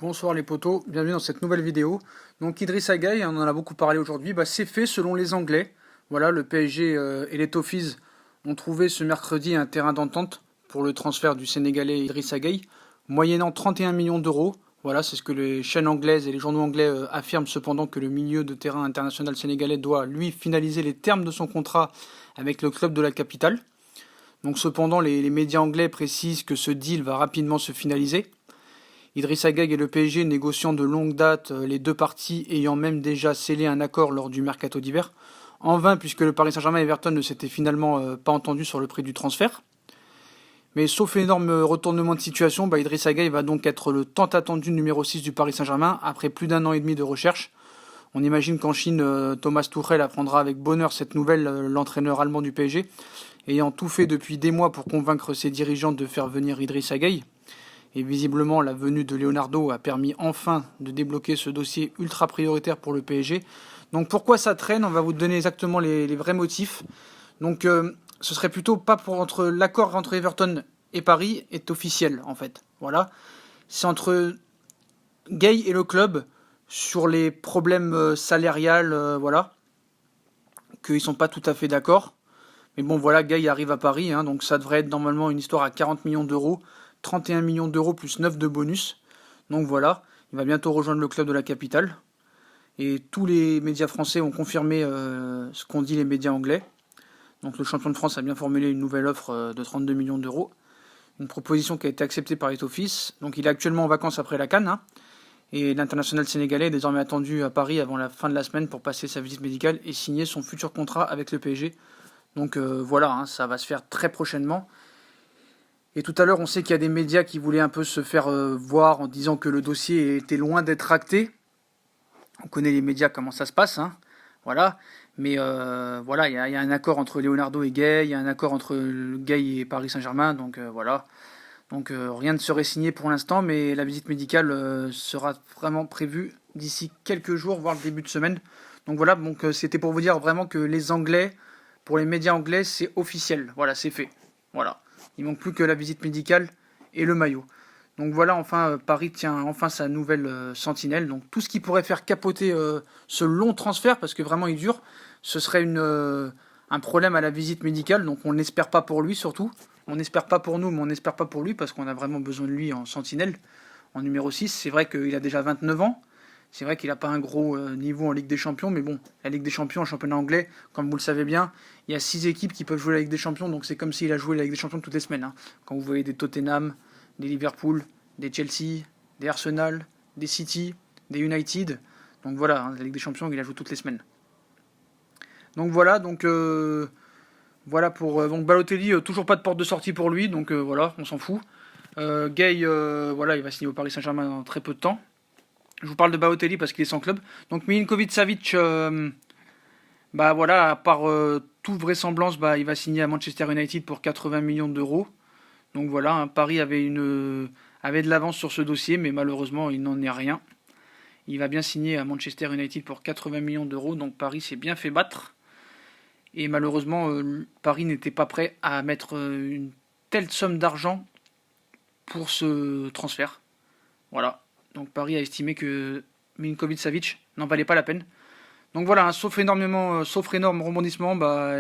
Bonsoir les potos, bienvenue dans cette nouvelle vidéo. Donc Idrissa Gueye, on en a beaucoup parlé aujourd'hui, c'est fait selon les Anglais. Voilà, le PSG et les Toffees ont trouvé ce mercredi un terrain d'entente pour le transfert du Sénégalais Idrissa Gueye, moyennant 31 millions d'euros. Voilà, c'est ce que les chaînes anglaises et les journaux anglais affirment, cependant que le milieu de terrain international sénégalais doit, lui, finaliser les termes de son contrat avec le club de la capitale. Donc cependant, les médias anglais précisent que ce deal va rapidement se finaliser. Idrissa Gueye et le PSG négociant de longue date, les deux parties ayant même déjà scellé un accord lors du mercato d'hiver. En vain, puisque le Paris Saint-Germain et Everton ne s'étaient finalement pas entendus sur le prix du transfert. Mais sauf énorme retournement de situation, Idrissa Gueye va donc être le tant attendu numéro 6 du Paris Saint-Germain après plus d'un an et demi de recherche. On imagine qu'en Chine, Thomas Tuchel apprendra avec bonheur cette nouvelle, l'entraîneur allemand du PSG, ayant tout fait depuis des mois pour convaincre ses dirigeants de faire venir Idrissa Gueye. Et visiblement, la venue de Leonardo a permis enfin de débloquer ce dossier ultra prioritaire pour le PSG. Donc pourquoi ça traîne? On va vous donner exactement les vrais motifs. Donc ce serait plutôt pas pour l'accord entre Everton et Paris est officiel en fait. Voilà, c'est entre Gueye et le club sur les problèmes salariales, voilà, qu'ils sont pas tout à fait d'accord. Mais bon, voilà, Gueye arrive à Paris, donc ça devrait être normalement une histoire à 40 millions d'euros. 31 millions d'euros plus 9 de bonus. Donc voilà, il va bientôt rejoindre le club de la capitale. Et tous les médias français ont confirmé ce qu'ont dit les médias anglais. Donc le champion de France a bien formulé une nouvelle offre de 32 millions d'euros. Une proposition qui a été acceptée par les Toffees. Donc il est actuellement en vacances après la CAN. Et l'international sénégalais est désormais attendu à Paris avant la fin de la semaine pour passer sa visite médicale et signer son futur contrat avec le PSG. Donc voilà, ça va se faire très prochainement. Et tout à l'heure, on sait qu'il y a des médias qui voulaient un peu se faire voir en disant que le dossier était loin d'être acté. On connaît les médias, comment ça se passe, voilà. Mais voilà, il y a un accord entre Leonardo et Gueye, il y a un accord entre Gueye et Paris Saint-Germain, donc voilà. Donc rien ne serait signé pour l'instant, mais la visite médicale sera vraiment prévue d'ici quelques jours, voire le début de semaine. Donc voilà, c'était pour vous dire vraiment que les Anglais, pour les médias anglais, c'est officiel. Voilà, c'est fait. Voilà. Il manque plus que la visite médicale et le maillot. Donc voilà, enfin, Paris tient enfin sa nouvelle sentinelle. Donc tout ce qui pourrait faire capoter ce long transfert, parce que vraiment il dure, ce serait un problème à la visite médicale. Donc on n'espère pas pour lui surtout. On n'espère pas pour nous, mais on n'espère pas pour lui, parce qu'on a vraiment besoin de lui en sentinelle, en numéro 6. C'est vrai qu'il a déjà 29 ans. C'est vrai qu'il n'a pas un gros niveau en Ligue des Champions, mais bon, la Ligue des Champions, en championnat anglais, comme vous le savez bien, il y a 6 équipes qui peuvent jouer la Ligue des Champions, donc c'est comme s'il a joué la Ligue des Champions toutes les semaines. Quand vous voyez des Tottenham, des Liverpool, des Chelsea, des Arsenal, des City, des United, donc voilà, la Ligue des Champions, il a joué toutes les semaines. Donc voilà, voilà pour donc Balotelli, toujours pas de porte de sortie pour lui, donc voilà, on s'en fout. Gueye, voilà, il va signer au Paris Saint-Germain dans très peu de temps. Je vous parle de Balotelli parce qu'il est sans club. Donc Milinkovic-Savic, voilà, à part toute vraisemblance, il va signer à Manchester United pour 80 millions d'euros. Donc voilà, Paris avait de l'avance sur ce dossier, mais malheureusement il n'en est rien. Il va bien signer à Manchester United pour 80 millions d'euros, donc Paris s'est bien fait battre. Et malheureusement, Paris n'était pas prêt à mettre une telle somme d'argent pour ce transfert. Voilà. Donc Paris a estimé que Milinkovic-Savic n'en valait pas la peine. Donc voilà, sauf énorme rebondissement,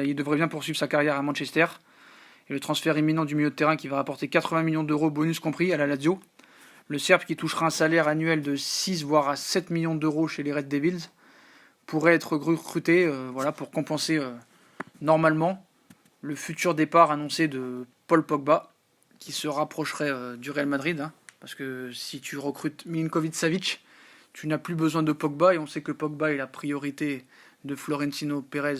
il devrait bien poursuivre sa carrière à Manchester. Et le transfert imminent du milieu de terrain qui va rapporter 80 millions d'euros, bonus compris, à la Lazio. Le Serbe qui touchera un salaire annuel de 6 voire à 7 millions d'euros chez les Red Devils pourrait être recruté pour compenser normalement le futur départ annoncé de Paul Pogba qui se rapprocherait du Real Madrid. Parce que si tu recrutes Milinkovic-Savic, tu n'as plus besoin de Pogba, et on sait que Pogba est la priorité de Florentino Pérez,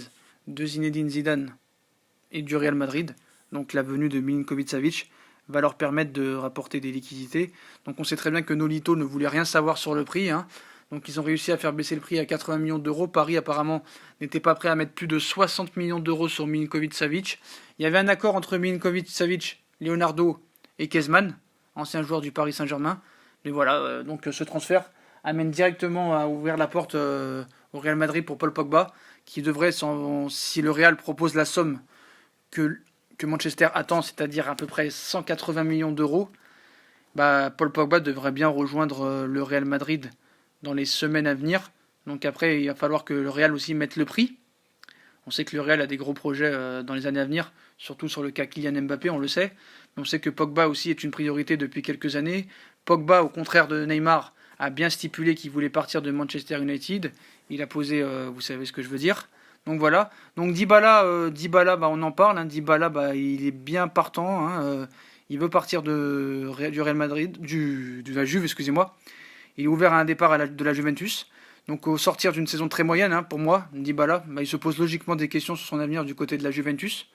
de Zinedine Zidane et du Real Madrid. Donc la venue de Milinkovic-Savic va leur permettre de rapporter des liquidités. Donc on sait très bien que Nolito ne voulait rien savoir sur le prix. Donc ils ont réussi à faire baisser le prix à 80 millions d'euros. Paris apparemment n'était pas prêt à mettre plus de 60 millions d'euros sur Milinkovic-Savic. Il y avait un accord entre Milinkovic-Savic, Leonardo et Kezman, ancien joueur du Paris Saint-Germain. Mais voilà, donc ce transfert amène directement à ouvrir la porte au Real Madrid pour Paul Pogba, qui devrait, si le Real propose la somme que Manchester attend, c'est-à-dire à peu près 180 millions d'euros, Paul Pogba devrait bien rejoindre le Real Madrid dans les semaines à venir. Donc après, il va falloir que le Real aussi mette le prix. On sait que le Real a des gros projets dans les années à venir, surtout sur le cas Kylian Mbappé, on le sait. Mais on sait que Pogba aussi est une priorité depuis quelques années. Pogba, au contraire de Neymar, a bien stipulé qu'il voulait partir de Manchester United. Il a posé, vous savez ce que je veux dire. Donc voilà. Donc Dybala, on en parle. Dybala, il est bien partant. Il veut partir du Real Madrid, de la Juve, excusez-moi. Il est ouvert à un départ de la Juventus. Donc au sortir d'une saison très moyenne, pour moi, Dybala, il se pose logiquement des questions sur son avenir du côté de la Juventus.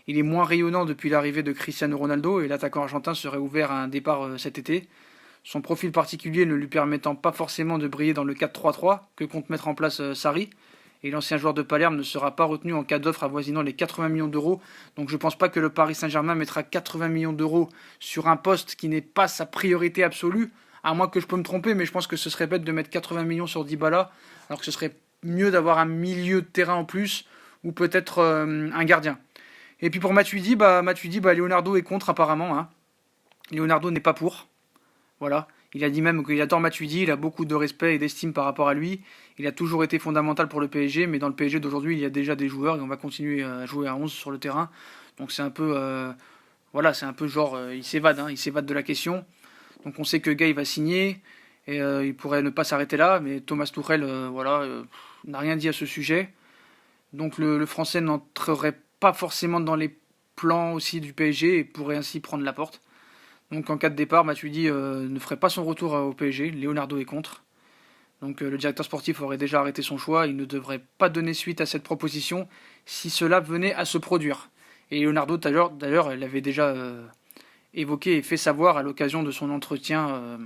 Il est moins rayonnant depuis l'arrivée de Cristiano Ronaldo et l'attaquant argentin serait ouvert à un départ cet été. Son profil particulier ne lui permettant pas forcément de briller dans le 4-3-3 que compte mettre en place Sarri. Et l'ancien joueur de Palerme ne sera pas retenu en cas d'offre avoisinant les 80 millions d'euros. Donc je ne pense pas que le Paris Saint-Germain mettra 80 millions d'euros sur un poste qui n'est pas sa priorité absolue. À moins que je peux me tromper, mais je pense que ce serait bête de mettre 80 millions sur Dybala, alors que ce serait mieux d'avoir un milieu de terrain en plus, ou peut-être un gardien. Et puis pour Matuidi, Leonardo est contre apparemment. Leonardo n'est pas pour. Voilà. Il a dit même qu'il adore Matuidi, il a beaucoup de respect et d'estime par rapport à lui. Il a toujours été fondamental pour le PSG, mais dans le PSG d'aujourd'hui, il y a déjà des joueurs et on va continuer à jouer à 11 sur le terrain. Donc c'est un peu... c'est un peu genre... il s'évade de la question. Donc on sait que Gueye va signer, et il pourrait ne pas s'arrêter là, mais Thomas Tuchel n'a rien dit à ce sujet. Donc le Français n'entrerait pas forcément dans les plans aussi du PSG et pourrait ainsi prendre la porte. Donc en cas de départ, Matuidi ne ferait pas son retour au PSG, Leonardo est contre. Donc le directeur sportif aurait déjà arrêté son choix, il ne devrait pas donner suite à cette proposition si cela venait à se produire. Et Leonardo d'ailleurs l'avait déjà évoqué et fait savoir à l'occasion de son entretien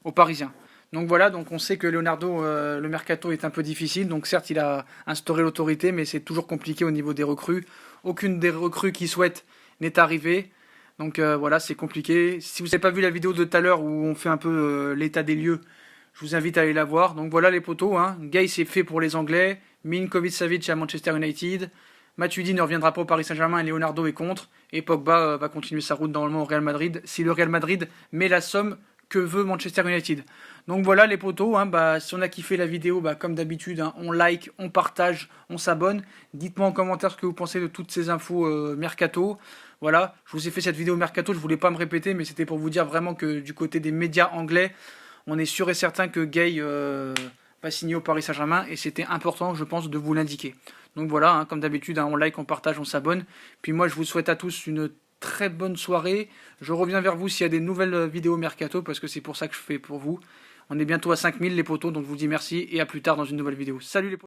aux Parisiens. Donc voilà, donc on sait que Leonardo, le mercato est un peu difficile, donc certes il a instauré l'autorité, mais c'est toujours compliqué au niveau des recrues. Aucune des recrues qu'il souhaite n'est arrivée, donc voilà, c'est compliqué. Si vous n'avez pas vu la vidéo de tout à l'heure où on fait un peu l'état des lieux, je vous invite à aller la voir. Donc voilà les potos, Gueye c'est fait pour les Anglais, Milinkovic-Savic à Manchester United, Matuidi ne reviendra pas au Paris Saint-Germain et Leonardo est contre. Et Pogba va continuer sa route normalement au Real Madrid si le Real Madrid met la somme que veut Manchester United. Donc voilà les potos, si on a kiffé la vidéo, comme d'habitude, on like, on partage, on s'abonne. Dites-moi en commentaire ce que vous pensez de toutes ces infos mercato. Voilà, je vous ai fait cette vidéo mercato, je voulais pas me répéter, mais c'était pour vous dire vraiment que du côté des médias anglais, on est sûr et certain que Gueye va signer au Paris Saint-Germain et c'était important, je pense, de vous l'indiquer. Donc voilà, comme d'habitude, on like, on partage, on s'abonne. Puis moi, je vous souhaite à tous une très bonne soirée. Je reviens vers vous s'il y a des nouvelles vidéos mercato, parce que c'est pour ça que je fais pour vous. On est bientôt à 5000 les potos, donc je vous dis merci et à plus tard dans une nouvelle vidéo. Salut les potos.